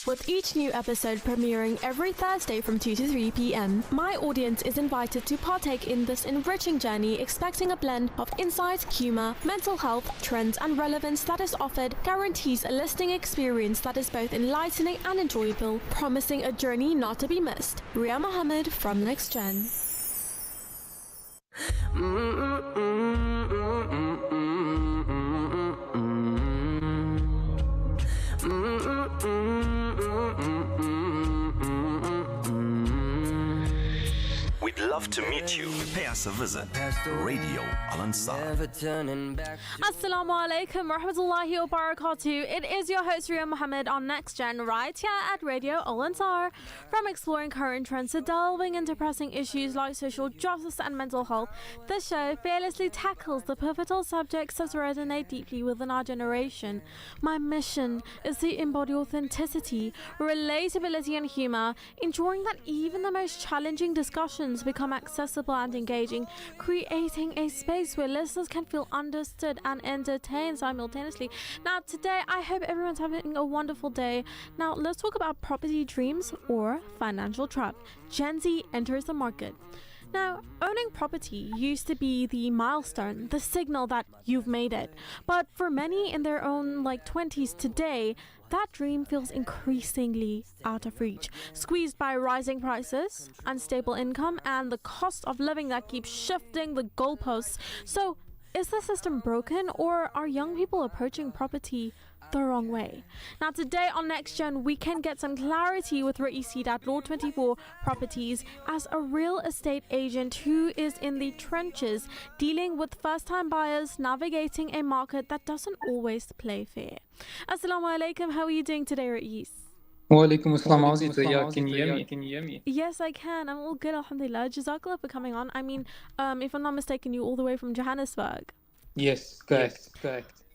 With each new episode premiering every Thursday from 2 to 3 p.m., my audience is invited to partake in this enriching journey, expecting a blend of insight, humor, mental health, trends, and relevance that is offered guarantees a listening experience that is both enlightening and enjoyable, promising a journey not to be missed. Ria Mahomed from Next Gen. We'd love to meet you. Pay us a visit. Radio Al-Ansar. Assalamu alaikum rahmatullahi wa barakatuh. It is your host Ria Mahomed on Next Gen right here at Radio Al-Ansar. From exploring current trends to delving into pressing issues like social justice and mental health, this show fearlessly tackles the pivotal subjects that resonate deeply within our generation. My mission is to embody authenticity, relatability and humor, ensuring that even the most challenging discussions become accessible and engaging, creating a space where listeners can feel understood and entertained simultaneously. Now, today, I hope everyone's having a wonderful day. Now, let's talk about property dreams or financial trap. Genz enters the market. Now, owning property used to be the milestone, the signal that you've made it. But for many in their own 20s today, that dream feels increasingly out of reach, squeezed by rising prices, unstable income, and the cost of living that keeps shifting the goalposts. So, is the system broken, or are young people approaching property the wrong way? Now, today on Next Gen, we can get some clarity with Raisi at Law 24 Properties as a real estate agent who is in the trenches dealing with first-time buyers navigating a market that doesn't always play fair. Assalamu alaikum, how are you doing today, Rais? Walaikum assalam. How's it, Ria? Can you hear me? Yes, I can. I'm all good, alhamdulillah. Jazakallah for coming on. I mean, if I'm not mistaken, you all the way from Johannesburg. Yes, correct.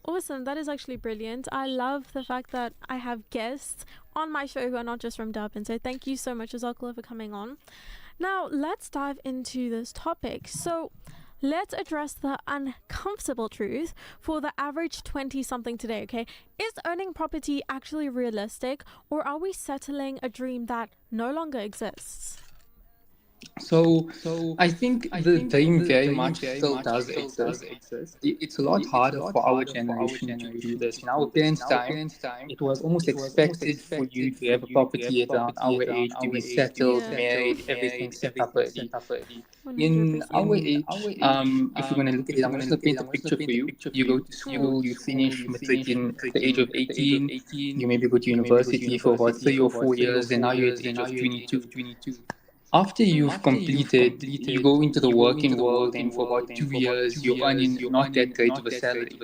Awesome, that is actually brilliant. I love the fact that I have guests on my show who are not just from Durban, so thank you so much, Jazakallah, for coming on. Now, let's dive into this topic. So, let's address the uncomfortable truth for the average 20-something today, okay? Is owning property actually realistic, or are we settling a dream that no longer exists? So I think the dream very much still does exist. It's a lot harder for our generation to do this. In our parents' time, it was almost expected for you to have a property at around our age, to be settled, married, everything set up already. In our age, if you're going to look at it, I'm going to paint a picture for you. You go to school, you finish matric at the age of 18, you maybe go to university for about 3 or 4 years, and now you're at the age of 22. After you've completed, you go into the working world, and for about 2 years, you're earning not that great of a salary.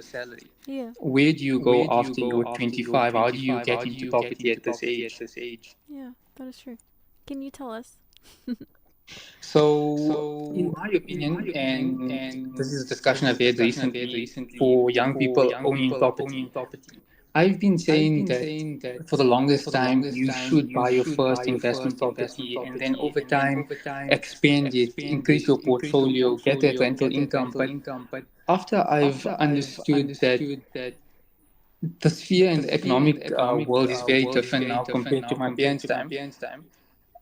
Yeah. Where do you go after you're 25? How do you get into property at this age? Yeah, that is true. Can you tell us? So, in my opinion, and this is a discussion I've had recently for young people owning property, I've been saying that for the longest time, you should buy your first investment property and then over time expand it, increase your portfolio, get that rental income. But after I've understood that the sphere and the economic world is very different now compared to my parents' time,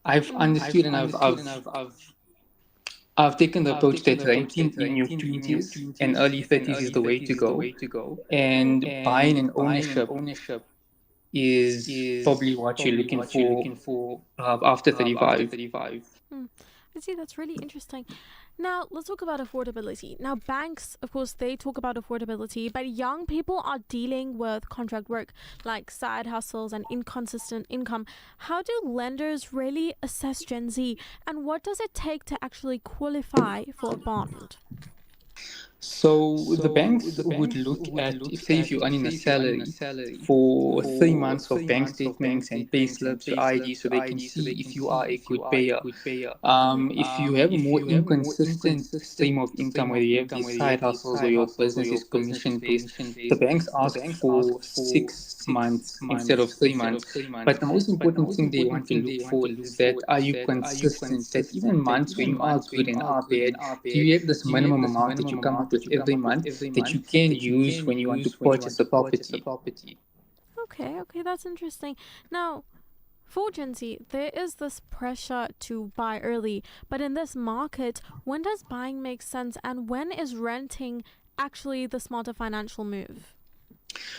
I've understood and I've taken the approach that renting in your 20s and early 30s is the way to go. And buying an ownership is probably what you're looking for after 35. I see, that's really interesting. Now, let's talk about affordability. Now, banks, of course, they talk about affordability, but young people are dealing with contract work, like side hustles and inconsistent income. How do lenders really assess Gen Z, and what does it take to actually qualify for a bond? So the banks would look at, if you're earning a salary for 3 months of bank statements and pay slips, your ID, so they can see if you are a good payer. If you have a more inconsistent stream of income where you have these side hustles or your business is commission based, the banks ask for 6 months instead of 3 months. But the most important thing they want to look for is that are you consistent? That even months when you are good and are bad, do you have this minimum amount that you come up with every month that you can use when you want to purchase a property? Okay, that's interesting. Now, For Gen Z, there is this pressure to buy early, but in this market, when does buying make sense and when is renting actually the smarter financial move?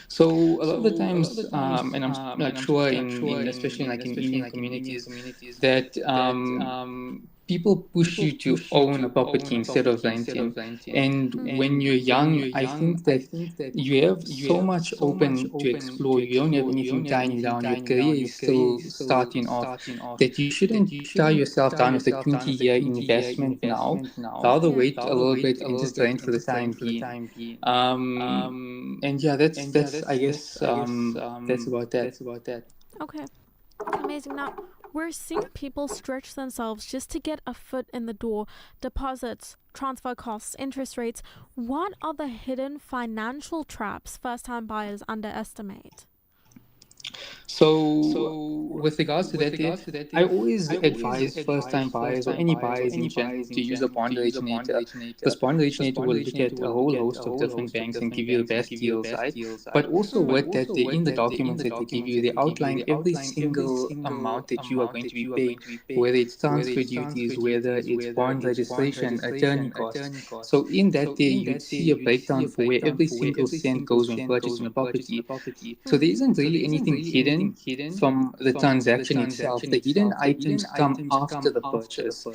So a lot of the times, and I'm like sure in especially like in Indian communities, that people push you to own a property instead of renting. And when you're young, I think that you have so much open to explore. You don't have anything tying you down. Your career is still starting off. That you shouldn't tie yourself down with a 20-year investment now. Rather wait a little bit and just rent for the time being. And yeah, that's I guess that's about that. Okay, amazing. Now, we're seeing people stretch themselves just to get a foot in the door. Deposits, transfer costs, interest rates. What are the hidden financial traps first-time buyers underestimate? So, with regards to that, I always advise first-time buyers or any buyers in general to use a bond originator. This bond originator will look at a whole host of different banks and give you the best deals, right? But also with that, in the documents that they give you, they outline every single amount that you are going to be paying, whether it's transfer duties, whether it's bond registration, attorney costs. So in that day, you'd see a breakdown for where every single cent goes when purchasing a property. So there isn't really anything hidden from the transaction itself. The hidden items come after the purchase,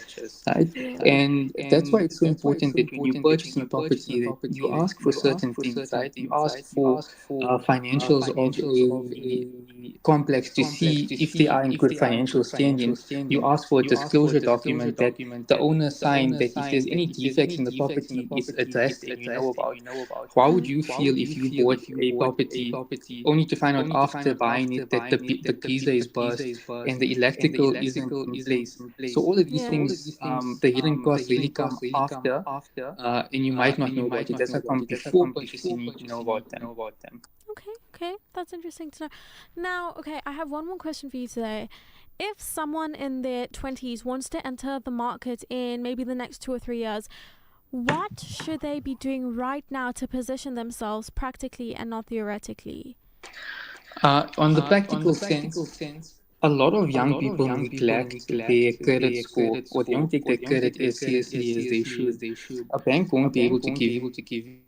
right? And that's why it's so important that when you purchase a property, that you ask for certain things, right? You ask for financials of a complex to see if they are in good financial standing. You ask for a disclosure document that the owner signed that if there's any defects in the property, it's addressed and you know about. How would you feel if you bought a property only to find out after buying it that the geyser is burst and the electrical isn't in place? So all of these things, the hidden costs really come after, and you might not know about it. That's why from before purchasing, you need to know about them. Okay, that's interesting to know. Now, okay, I have one more question for you today. If someone in their 20s wants to enter the market in maybe the next 2 or 3 years, what should they be doing right now to position themselves practically and not theoretically? On the practical sense, a lot of young people neglect their credit score, or they don't take their credit as seriously as they should. A bank won't be able to give you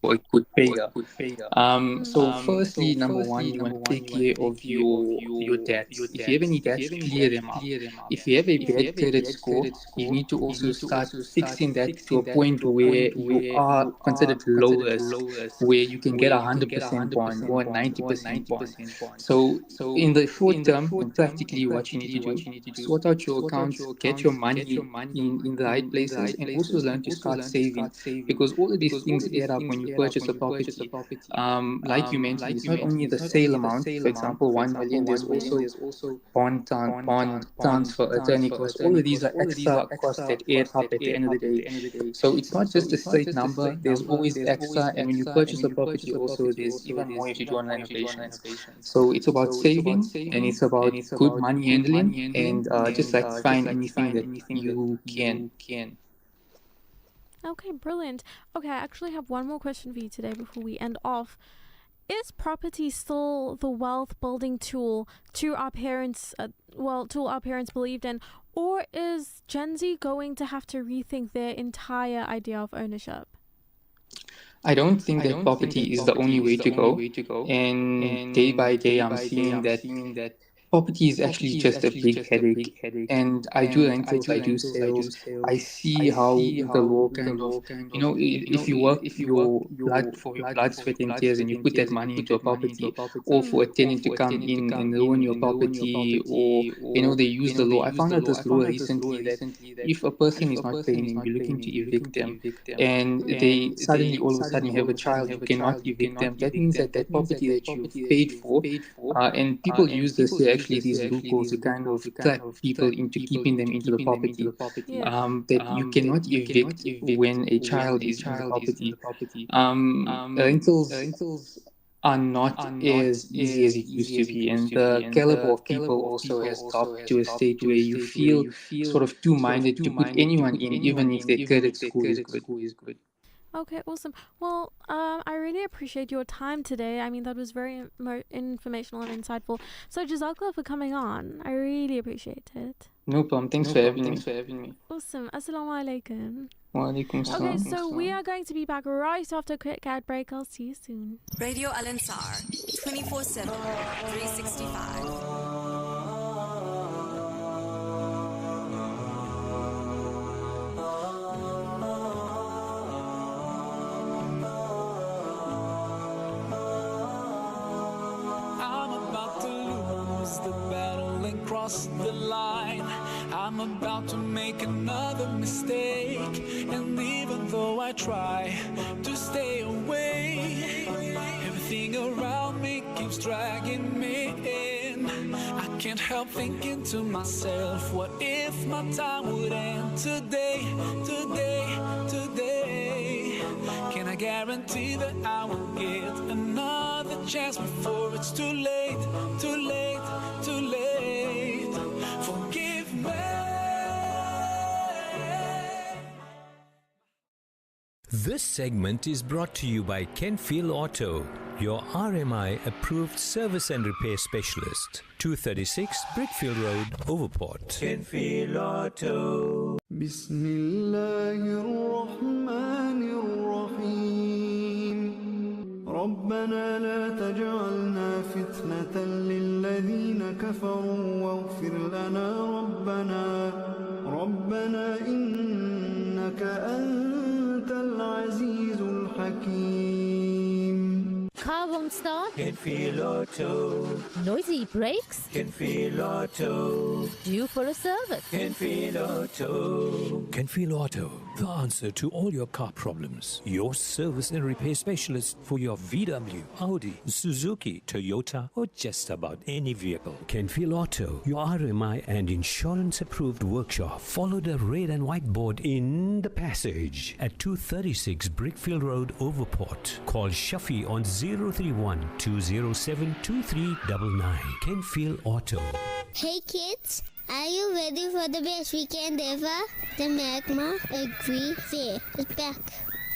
or a good payer. So firstly, number one, you want to take care of your debts. If you have any debts, clear them up. If you have a bad credit score, you need to also start fixing that to a point where you are considered low risk, where you can get 100% bond or 90% bond. So in the short term, and practically what you need to do, sort out your accounts, get your money in the right places, and also learn to start saving, because all of these things add up when you purchase a property. Like you mentioned, it's not only the sale amount. For example, 1 million. There's also bond transfer, attorney costs. All of these are extra costs that add up at the end of the day. So it's not just a straight number. There's always extra, and when you purchase a property, also there's even more if you do on renovations. So it's about saving, and it's about good money handling, and just rectifying anything that you can. Okay, brilliant. Okay, I actually have one more question for you today before we end off. Is property still the wealth building tool to our parents, tool our parents believed in, or is Gen Z going to have to rethink their entire idea of ownership? I don't think that property is the only way to go. And day by day, I'm seeing that property is actually just a big headache. And I do rentals, I do sales. I see how the law kind of, if you work your blood for your blood, sweat, and tears, and you put that money into a property, or for a tenant to come in and ruin your property, or, they use the law. I found out this law recently that if a person is not paying and you're looking to evict them, and they suddenly all of a sudden have a child, you cannot evict them. That means that property that you paid for, and people use this to actually these loopholes to kind of trap people into keeping them into the property. That you cannot evict when a child is in the property. Rentals are not as easy as it used to be, and the caliber of people also has dropped to a state where you feel sort of too minded to put anyone in, even if their credit score is good. Okay, awesome. Well, I really appreciate your time today. I mean, that was very informational and insightful. So, Jazakallah for coming on. I really appreciate it. No problem. Thanks for having me. Awesome. Assalamu alaikum. Wa alaikum salam. Okay, so we are going to be back right after a quick ad break. I'll see you soon. Radio Al Ansar, 24/7, 365. Cross the line, I'm about to make another mistake, and even though I try to stay away, everything around me keeps dragging me in. I can't help thinking to myself, what if my time would end today, today, today? Can I guarantee that I will get another chance before it's too late, too late, too late? Forgive me. This segment is brought to you by Kenfield Auto, your RMI approved service and repair specialist. 236 Brickfield Road, Overport. Kenfield Auto. Bismillahirrahmanirrahim. ربنا لا تجعلنا فتنة للذين كفروا واغفر لنا ربنا إنك أنت العزيز الحكيم. Car won't start. Kenfield Auto. Noisy brakes. Kenfield Auto. Due for a service. Kenfield Auto. Kenfield Auto, the answer to all your car problems. Your service and repair specialist for your VW, Audi, Suzuki, Toyota, or just about any vehicle. Kenfield Auto, your RMI and insurance approved workshop. Follow the red and white board in the passage at 236 Brickfield Road, Overport. Call Shafi on 031 207 2399. Kenfield Auto. Hey kids, are you ready for the best weekend ever? The magma agree there is back.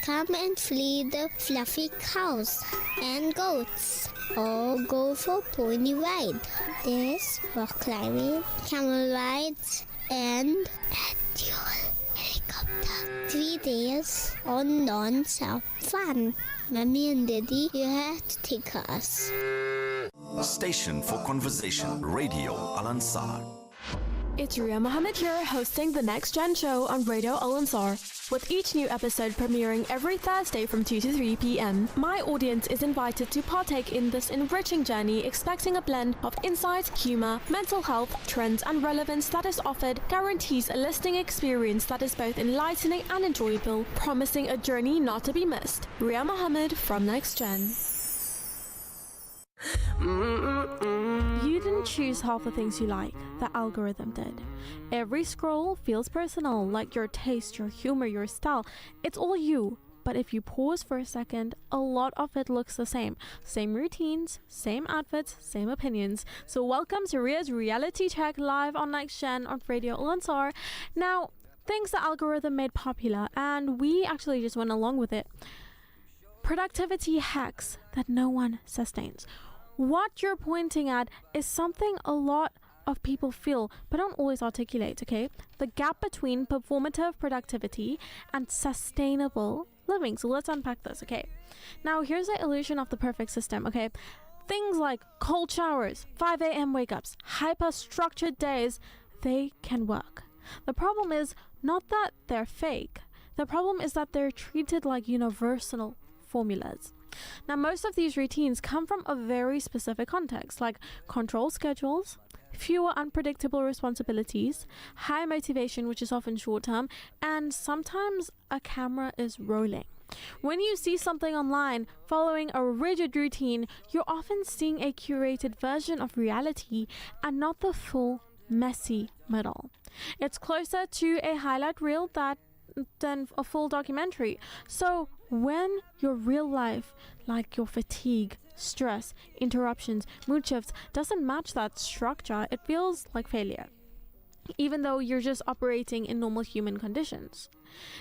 Come and flee the fluffy cows and goats. Or go for pony ride. There's rock climbing, camel rides, and a dual helicopter. 3 days on non-stop fun. Mommy and Daddy, you have to take us. Station for Conversation, Radio Al Ansar. It's Ria Mahomed here, hosting the Next Gen show on Radio Al Ansar, with each new episode premiering every Thursday from 2 to 3 p.m. My audience is invited to partake in this enriching journey, expecting a blend of insight, humor, mental health, trends, and relevance that is offered, guarantees a listening experience that is both enlightening and enjoyable, promising a journey not to be missed. Ria Mahomed from Next Gen. You didn't choose half the things you like, the algorithm did. Every scroll feels personal, like your taste, your humor, your style. It's all you. But if you pause for a second, a lot of it looks the same. Same routines, same outfits, same opinions. So welcome to Ria's Reality Check live on Next Gen on Radio Al Ansar. Now, things the algorithm made popular, and we actually just went along with it. Productivity hacks that no one sustains. What you're pointing at is something a lot of people feel but don't always articulate, okay? The gap between performative productivity and sustainable living. So let's unpack this, okay? Now here's the illusion of the perfect system, okay? Things like cold showers, 5 a.m. wake-ups, hyper-structured days, they can work. The problem is not that they're fake. The problem is that they're treated like universal formulas. Now, most of these routines come from a very specific context, like control schedules, fewer unpredictable responsibilities, high motivation, which is often short-term, and sometimes a camera is rolling. When you see something online following a rigid routine, you're often seeing a curated version of reality and not the full, messy middle. It's closer to a highlight reel than a full documentary. So when your real life, like your fatigue, stress, interruptions, mood shifts, doesn't match that structure, it feels like failure, even though you're just operating in normal human conditions.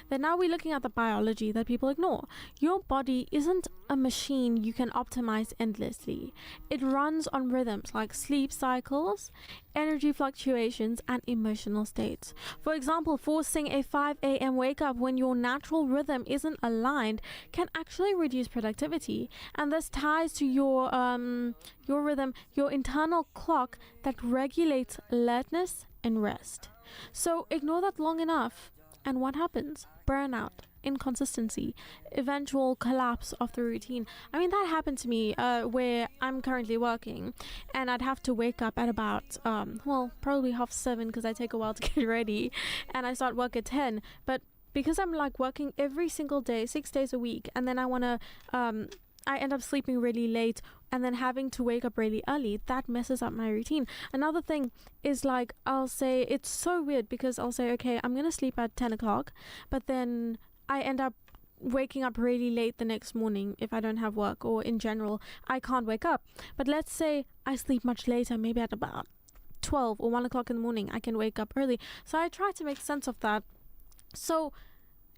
Then now we're looking at the biology that people ignore. Your body isn't a machine you can optimize endlessly. It runs on rhythms like sleep cycles, energy fluctuations, and emotional states. For example, forcing a 5 a.m. wake up when your natural rhythm isn't aligned can actually reduce productivity, and this ties to your rhythm, your internal clock that regulates alertness and rest. So ignore that long enough, and what happens? Burnout, inconsistency, eventual collapse of the routine. I mean, that happened to me where I'm currently working, and I'd have to wake up at about probably 7:30 because I take a while to get ready, and I start work at 10. But because I'm like working every single day, 6 days a week, and then I end up sleeping really late and then having to wake up really early, that messes up my routine. Another thing is, like, I'll say, it's so weird because I'll say, okay, I'm gonna sleep at 10 o'clock, but then I end up waking up really late the next morning if I don't have work, or in general I can't wake up. But let's say I sleep much later, maybe at about 12 or 1 o'clock in the morning, I can wake up early. So I try to make sense of that. So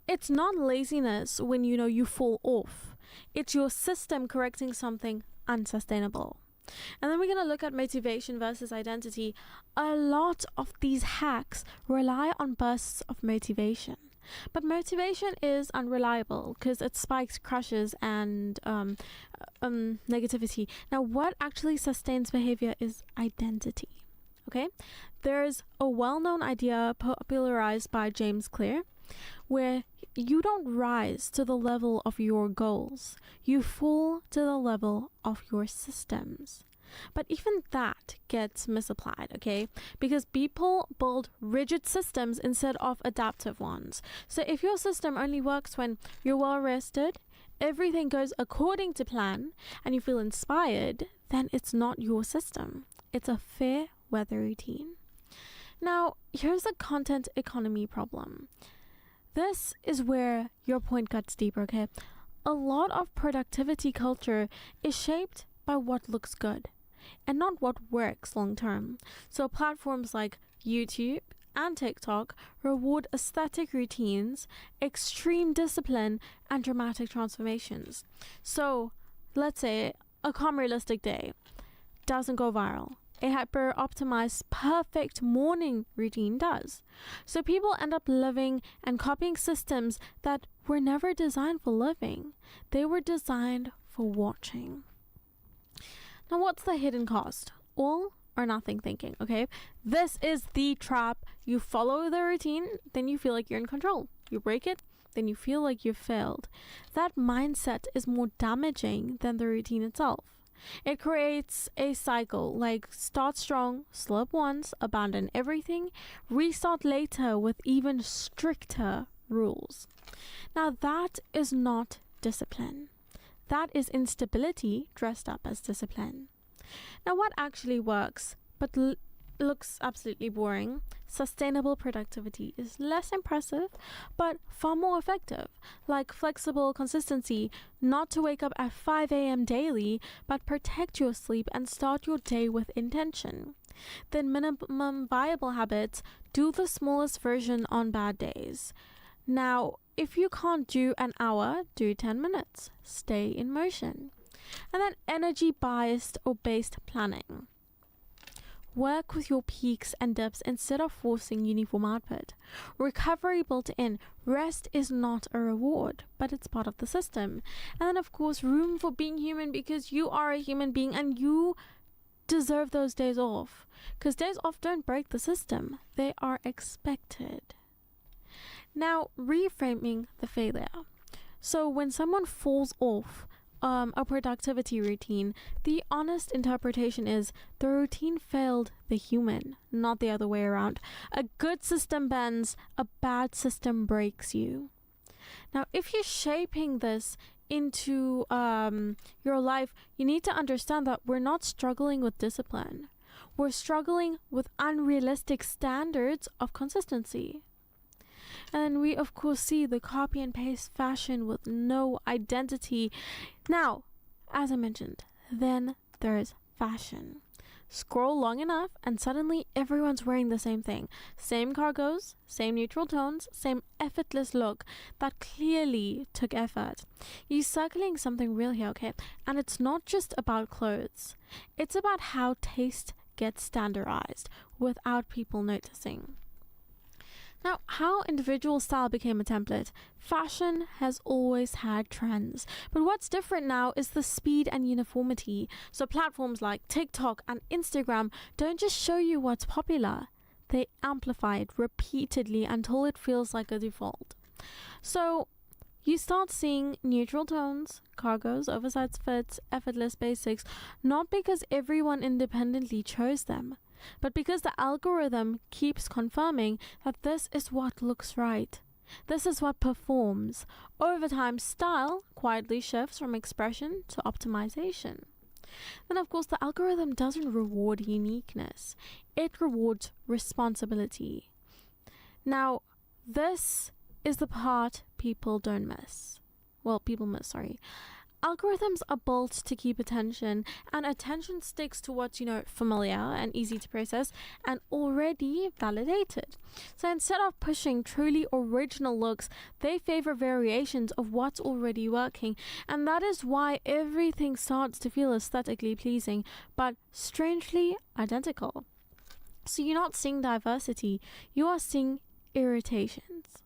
it's not laziness when you fall off. It's your system correcting something unsustainable. And then we're going to look at motivation versus identity. A lot of these hacks rely on bursts of motivation. But motivation is unreliable because it spikes, crashes, and negativity. Now, what actually sustains behavior is identity. Okay? There's a well-known idea popularized by James Clear, where you don't rise to the level of your goals, you fall to the level of your systems. But even that gets misapplied, okay? Because people build rigid systems instead of adaptive ones. So if your system only works when you're well rested, everything goes according to plan, and you feel inspired, then it's not your system. It's a fair weather routine. Now, here's the content economy problem. This is where your point cuts deeper, okay? A lot of productivity culture is shaped by what looks good and not what works long term. So platforms like YouTube and TikTok reward aesthetic routines, extreme discipline, and dramatic transformations. So let's say a calm, realistic day doesn't go viral. A hyper-optimized, perfect morning routine does. So people end up living and copying systems that were never designed for living. They were designed for watching. Now, what's the hidden cost? All or nothing thinking, okay? This is the trap. You follow the routine, then you feel like you're in control. You break it, then you feel like you've failed. That mindset is more damaging than the routine itself. It creates a cycle, like start strong, slip once, abandon everything, restart later with even stricter rules. Now that is not discipline. That is instability dressed up as discipline. Now what actually works, but looks absolutely boring? Sustainable productivity is less impressive, but far more effective. Like flexible consistency, not to wake up at 5 a.m. daily, but protect your sleep and start your day with intention. Then minimum viable habits, do the smallest version on bad days. Now, if you can't do an hour, do 10 minutes. Stay in motion. And then energy biased or based planning. Work with your peaks and dips instead of forcing uniform output. Recovery built in. Rest is not a reward, but it's part of the system. And then, of course, room for being human, because you are a human being and you deserve those days off. Because days off don't break the system. They are expected. Now, reframing the failure. So when someone falls off a productivity routine, the honest interpretation is the routine failed the human, not the other way around. A good system bends, a bad system breaks you. Now, if you're shaping this into your life, you need to understand that we're not struggling with discipline. We're struggling with unrealistic standards of consistency. And then we, of course, see the copy and paste fashion with no identity. Now, as I mentioned, then there's fashion. Scroll long enough and suddenly everyone's wearing the same thing. Same cargos, same neutral tones, same effortless look that clearly took effort. You're circling something real here, okay? And it's not just about clothes. It's about how taste gets standardized without people noticing. Now, how individual style became a template. Fashion has always had trends, but what's different now is the speed and uniformity. So platforms like TikTok and Instagram don't just show you what's popular, they amplify it repeatedly until it feels like a default. So you start seeing neutral tones, cargos, oversized fits, effortless basics, not because everyone independently chose them, but because the algorithm keeps confirming that this is what looks right. This is what performs. Over time, style quietly shifts from expression to optimization. Then, of course, the algorithm doesn't reward uniqueness. It rewards responsibility. Now, this is the part people don't miss. Well, people miss, sorry. Algorithms are built to keep attention, and attention sticks to what's, familiar and easy to process and already validated. So instead of pushing truly original looks, they favor variations of what's already working. And that is why everything starts to feel aesthetically pleasing, but strangely identical. So you're not seeing diversity, you are seeing irritations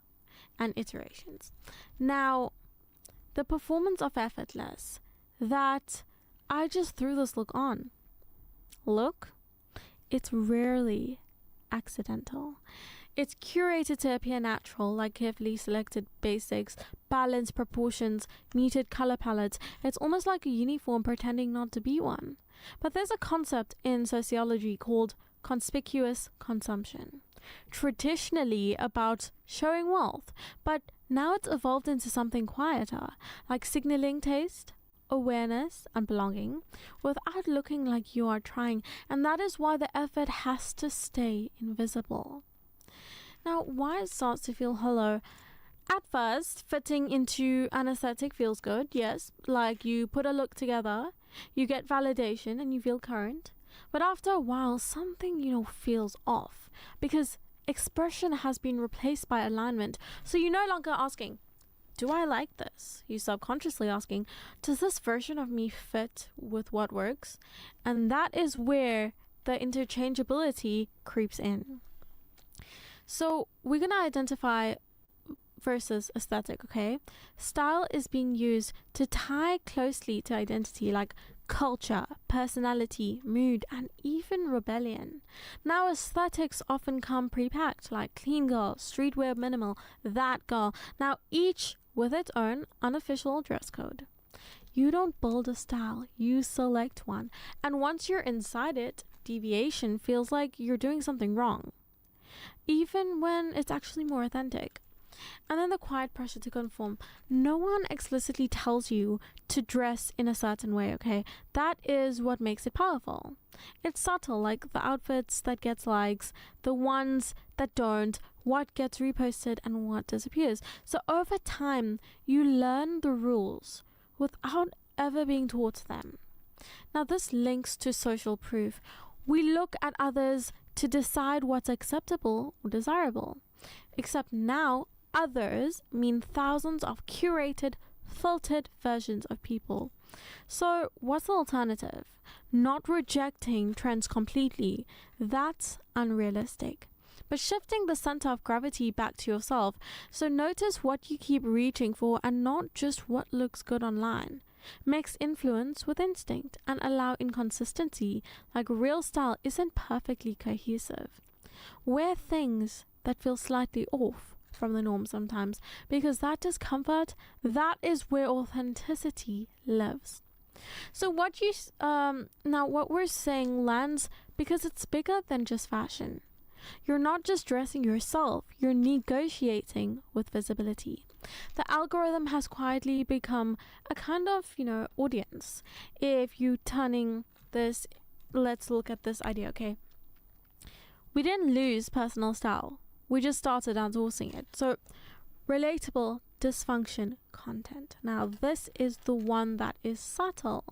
and iterations. Now, the performance of effortless, that I just threw this look on. Look, it's rarely accidental. It's curated to appear natural, like carefully selected basics, balanced proportions, muted color palettes. It's almost like a uniform pretending not to be one. But there's a concept in sociology called conspicuous consumption. Traditionally about showing wealth, but now it's evolved into something quieter, like signaling taste, awareness, and belonging, without looking like you are trying, and that is why the effort has to stay invisible. Now, why it starts to feel hollow? At first, fitting into an aesthetic feels good, yes, like you put a look together, you get validation, and you feel current. But after a while, something, feels off, because expression has been replaced by alignment. So you're no longer asking, do I like this? You're subconsciously asking, does this version of me fit with what works? And that is where the interchangeability creeps in. So we're going to identify versus aesthetic, okay? Style is being used to tie closely to identity, like culture, personality, mood, and even rebellion. Now, aesthetics often come pre-packed, like clean girl, streetwear minimal, that girl. Now, each with its own unofficial dress code. You don't build a style, you select one. And once you're inside it, deviation feels like you're doing something wrong, even when it's actually more authentic. And then the quiet pressure to conform. No one explicitly tells you to dress in a certain way, okay? That is what makes it powerful. It's subtle, like the outfits that gets likes, the ones that don't, what gets reposted and what disappears. So over time, you learn the rules without ever being taught them. Now this links to social proof. We look at others to decide what's acceptable or desirable. Except now, others mean thousands of curated, filtered versions of people. So what's the alternative? Not rejecting trends completely. That's unrealistic. But shifting the center of gravity back to yourself. So notice what you keep reaching for and not just what looks good online. Mix influence with instinct and allow inconsistency, like real style isn't perfectly cohesive. Wear things that feel slightly off from the norm sometimes, because that discomfort, that is where authenticity lives. So what we're saying lands because it's bigger than just fashion. You're not just dressing yourself, you're negotiating with visibility. The algorithm has quietly become a kind of, audience. If you turning this, let's look at this idea, okay? We didn't lose personal style. We just started outsourcing it. So, relatable dysfunction content. Now, this is the one that is subtle.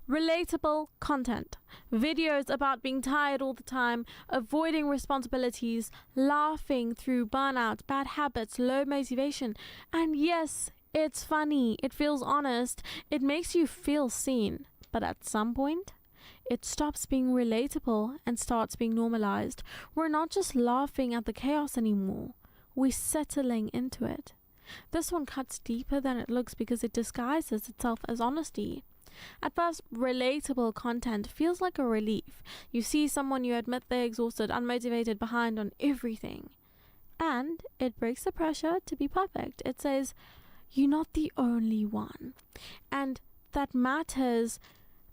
Relatable content. Videos about being tired all the time, avoiding responsibilities, laughing through burnout, bad habits, low motivation. And yes, it's funny. It feels honest. It makes you feel seen. But at some point, it stops being relatable and starts being normalized. We're not just laughing at the chaos anymore. We're settling into it. This one cuts deeper than it looks because it disguises itself as honesty. At first, relatable content feels like a relief. You see someone, you admit they're exhausted, unmotivated, behind on everything. And it breaks the pressure to be perfect. It says, you're not the only one. And that matters.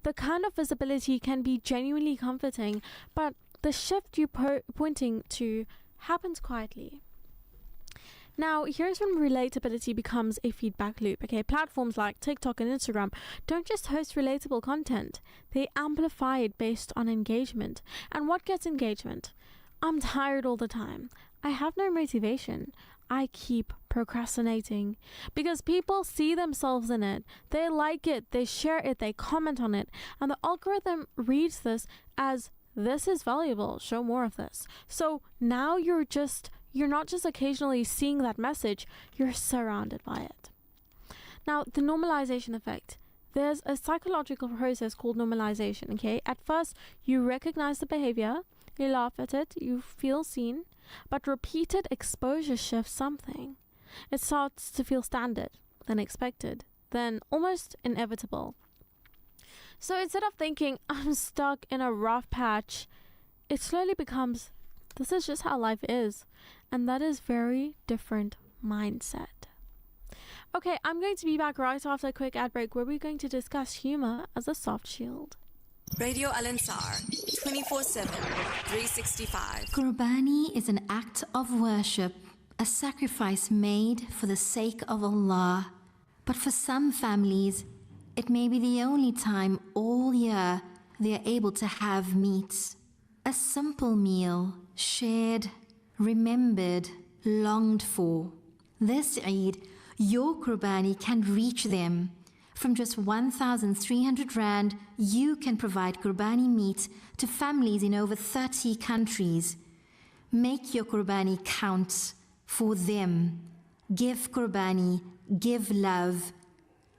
The kind of visibility can be genuinely comforting, but the shift you're pointing to happens quietly. Now, here's when relatability becomes a feedback loop. Okay, platforms like TikTok and Instagram don't just host relatable content, they amplify it based on engagement. And what gets engagement? I'm tired all the time. I have no motivation. I keep procrastinating. Because people see themselves in it. They like it, they share it, they comment on it. And the algorithm reads this as, this is valuable, show more of this. So now you're not just occasionally seeing that message, you're surrounded by it. Now, the normalization effect. There's a psychological process called normalization, okay? At first, you recognize the behavior, you laugh at it, you feel seen, but repeated exposure shifts something. It starts to feel standard, then expected, then almost inevitable. So instead of thinking, I'm stuck in a rough patch, it slowly becomes, this is just how life is. And that is very different mindset. Okay, I'm going to be back right after a quick ad break where we're going to discuss humor as a soft shield. Radio Al Ansar, 24/7, 365. Qurbani is an act of worship, a sacrifice made for the sake of Allah. But for some families, it may be the only time all year they are able to have meat. A simple meal, shared, remembered, longed for. This Eid, your Qurbani can reach them. From just 1,300 Rand, you can provide Qurbani meat to families in over 30 countries. Make your Qurbani count for them. Give Qurbani, give love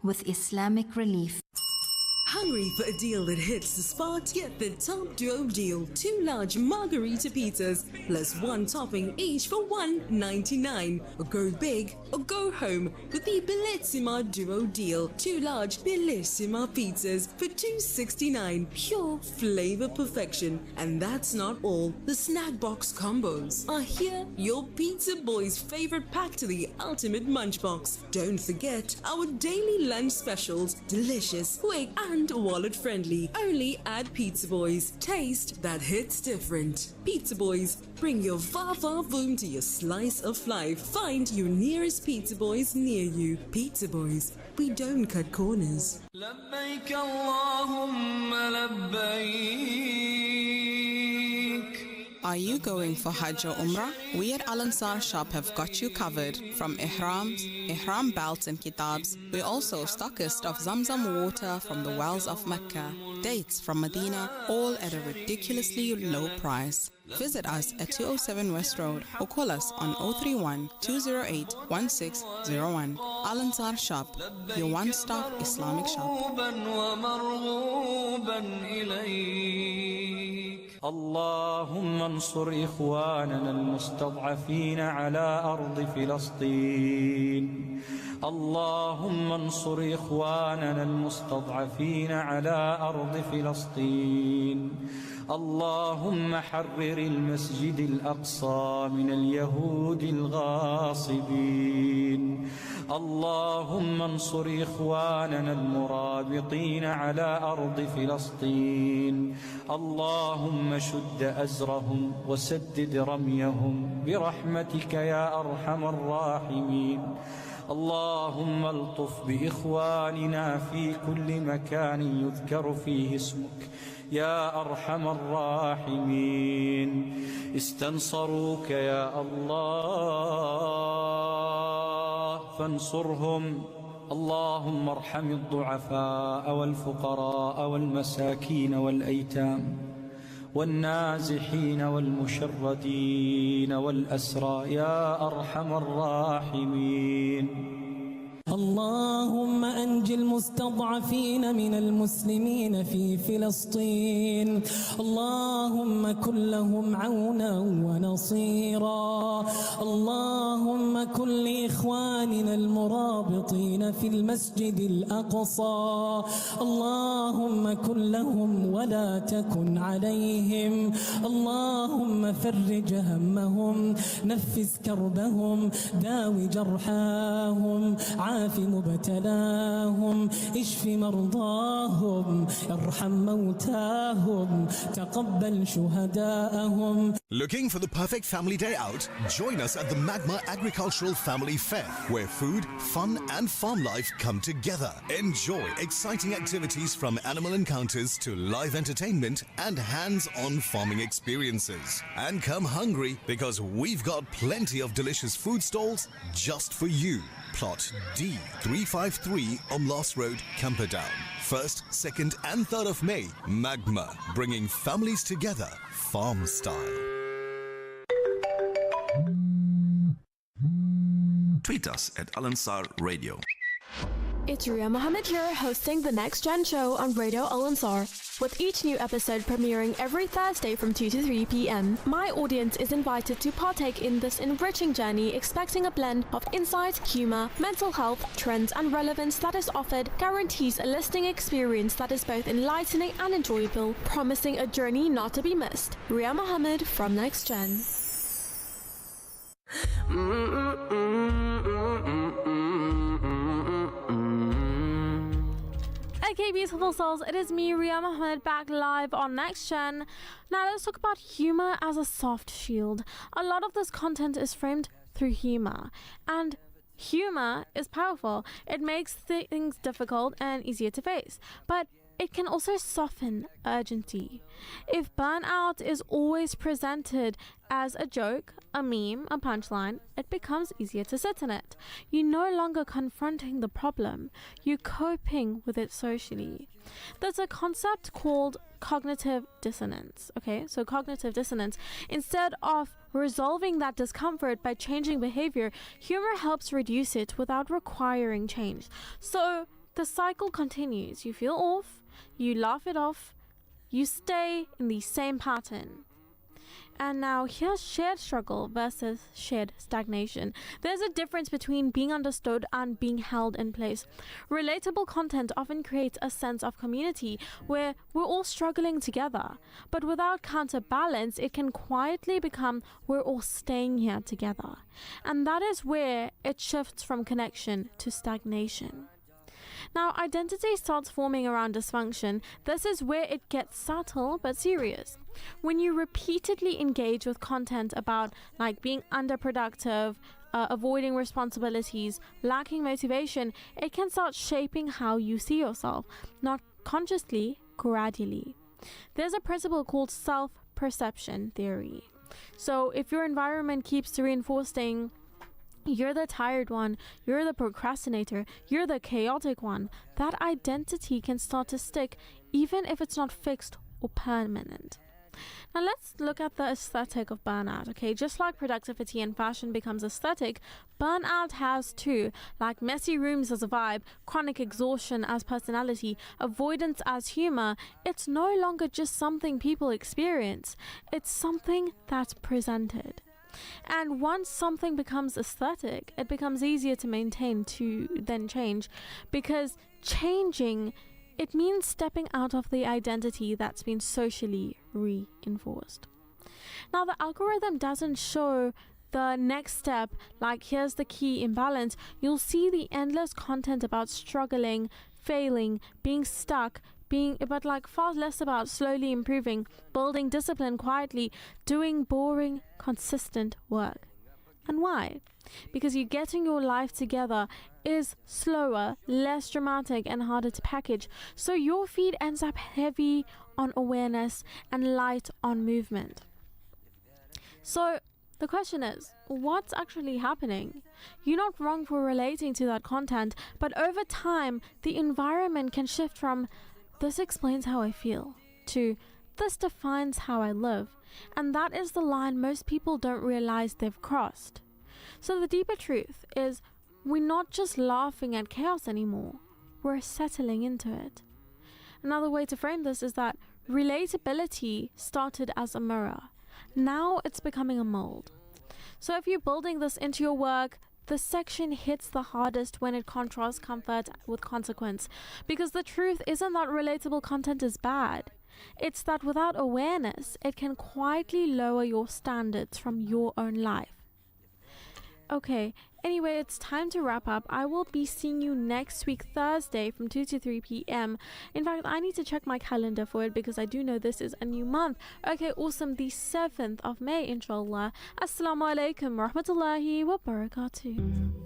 with Islamic relief. Hungry for a deal that hits the spot? Get the top duo deal. 2 large margarita pizzas plus 1 topping each for $1.99. Or go big or go home with the Bellissima duo deal. 2 large Bellissima pizzas for $2.69. Pure flavor perfection. And that's not all. The snack box combos are here. Your pizza boy's favorite pack to the ultimate munch box. Don't forget our daily lunch specials. Delicious, quick and wallet friendly. Only at Pizza Boys. Taste that hits different. Pizza Boys, bring your va-va boom to your slice of life. Find your nearest Pizza Boys near you. Pizza Boys, we don't cut corners. لبيك اللهم لبيك. Are you going for Hajj or Umrah? We at Al Ansar Shop have got you covered. From ihrams, ihram belts and kitabs. We're also stockist of Zamzam water from the wells of Mecca, dates from Medina, all at a ridiculously low price. Visit us at 207 West Road or call us on 031 208 1601. Al Ansar Shop, your one-stop Islamic shop. اللهم انصر إخواننا المستضعفين على أرض فلسطين. اللهم انصر إخواننا المستضعفين على أرض فلسطين. اللهم حرر المسجد الأقصى من اليهود الغاصبين. اللهم انصر إخواننا المرابطين على أرض فلسطين. اللهم شد أزرهم وسدد رميهم برحمتك يا أرحم الراحمين. اللهم الطف بإخواننا في كل مكان يذكر فيه اسمك يا أرحم الراحمين. استنصروك يا الله فانصرهم. اللهم ارحم الضعفاء والفقراء والمساكين والأيتام والنازحين والمشردين والأسرى يا أرحم الراحمين. اللهم أنج المستضعفين من المسلمين في فلسطين، اللهم كن لهم عونا ونصيرا، اللهم كن لإخواننا المرابطين في المسجد الأقصى، اللهم كن لهم ولا تكن عليهم، اللهم فرج همهم، نفس كربهم، داو جرحاهم، عاف مبتلاهم، اشف مرضاهم، ارحم موتاهم، تقبل شهداءهم. Looking for the perfect family day out? Join us at the Magma Agricultural Family Fair, where food, fun and farm life come together. Enjoy exciting activities from animal encounters to live entertainment and hands-on farming experiences. And come hungry because we've got plenty of delicious food stalls just for you. Plot D353 Omlas Road, Camperdown. 1st, 2nd and 3rd of May. Magma, bringing families together, farm style. Tweet us at Al-Ansar Radio. It's Ria Mahomed here, hosting the Next Gen show on Radio Al-Ansar, with each new episode premiering every Thursday from 2 to 3 p.m. My audience is invited to partake in this enriching journey, expecting a blend of insight, humor, mental health, trends and relevance that is offered, guarantees a listening experience that is both enlightening and enjoyable, promising a journey not to be missed. Ria Mahomed from Next Gen. Okay, beautiful souls, it is me, Ria Mahomed, back live on Next Gen. Now let's talk about humor as a soft shield. A lot of this content is framed through humor, and humor is powerful. It makes things difficult and easier to face, but it can also soften urgency. If burnout is always presented as a joke, a meme, a punchline, it becomes easier to sit in it. You're no longer confronting the problem, you're coping with it socially. There's a concept called cognitive dissonance. Okay, so cognitive dissonance. Instead of resolving that discomfort by changing behavior, humor helps reduce it without requiring change. So the cycle continues. You feel off, you laugh it off, you stay in the same pattern. And now here's shared struggle versus shared stagnation. There's a difference between being understood and being held in place. Relatable content often creates a sense of community where we're all struggling together. But without counterbalance, it can quietly become we're all staying here together. And that is where it shifts from connection to stagnation. Now, identity starts forming around dysfunction. This is where it gets subtle but serious. When you repeatedly engage with content about being underproductive, avoiding responsibilities, lacking motivation, it can start shaping how you see yourself, not consciously, gradually. There's a principle called self-perception theory. So if your environment keeps reinforcing you're the tired one, you're the procrastinator, you're the chaotic one, that identity can start to stick even if it's not fixed or permanent. Now let's look at the aesthetic of burnout, okay? Just like productivity and fashion becomes aesthetic, burnout has too. Like messy rooms as a vibe, chronic exhaustion as personality, avoidance as humor, it's no longer just something people experience. It's something that's presented. And once something becomes aesthetic, it becomes easier to maintain to then change, because changing, it means stepping out of the identity that's been socially reinforced. Now, the algorithm doesn't show the next step, like here's the key imbalance. You'll see the endless content about struggling, failing, being stuck, but far less about slowly improving, building discipline quietly, doing boring, consistent work. And why? Because you getting your life together is slower, less dramatic and harder to package. So your feed ends up heavy on awareness and light on movement. So The question is, what's actually happening? You're not wrong for relating to that content, but over time, the environment can shift from "this explains how I feel" to "this defines how I live," and that is the line most people don't realize they've crossed. So the deeper truth is, we're not just laughing at chaos anymore, we're settling into it. Another way to frame this is that relatability started as a mirror. Now it's becoming a mold. So if you're building this into your work, this section hits the hardest when it contrasts comfort with consequence. Because the truth isn't that relatable content is bad. It's that without awareness, it can quietly lower your standards from your own life. Okay, anyway, it's time to wrap up. I will be seeing you next week, Thursday, from 2 to 3 p.m. In fact, I need to check my calendar for it because I do know this is a new month. Okay, awesome. The 7th of May, inshallah. Assalamu alaikum wa rahmatullahi wa barakatuh.